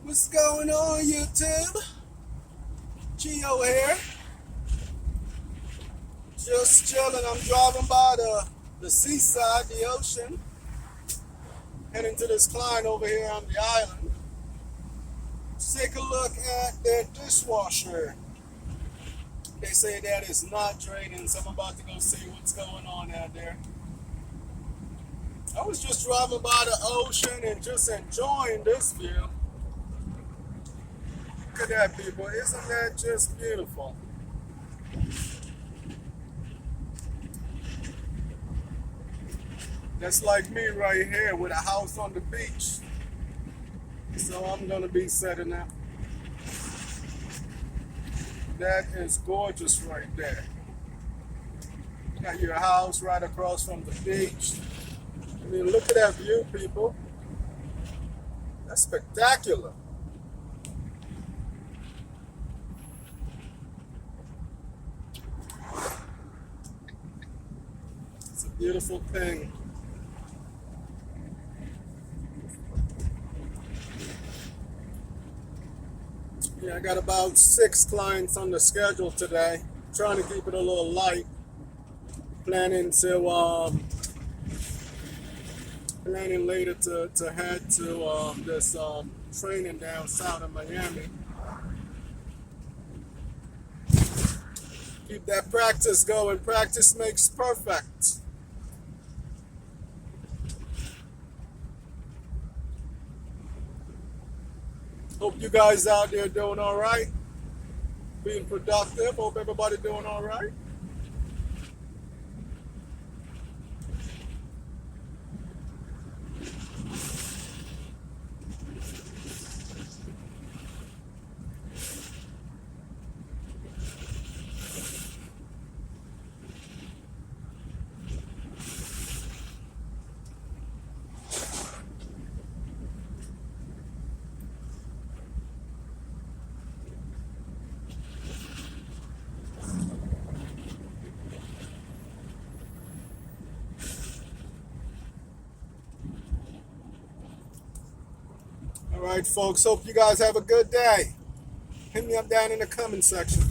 What's going on, YouTube? Geo here. Just chilling. I'm driving by the seaside, the ocean, heading to this client over here on the island. Let's take a look at their dishwasher. They say that it's not draining, so I'm about to go see what's going on out there. I was just driving by the ocean and just enjoying this view. Look at that, people. Isn't that just beautiful? That's like me right here with a house on the beach. So I'm gonna be setting up. That is gorgeous right there. Got your house right across from the beach. I mean, look at that view, people. That's spectacular. It's a beautiful thing. Yeah, I got about 6 clients on the schedule today. Trying to keep it a little light. Planning later to head to this training down south of Miami. Keep that practice going. Practice makes perfect. Hope you guys out there doing all right, being productive. Hope everybody doing all right. All right, folks. Hope you guys have a good day. Hit me up down in the comment section.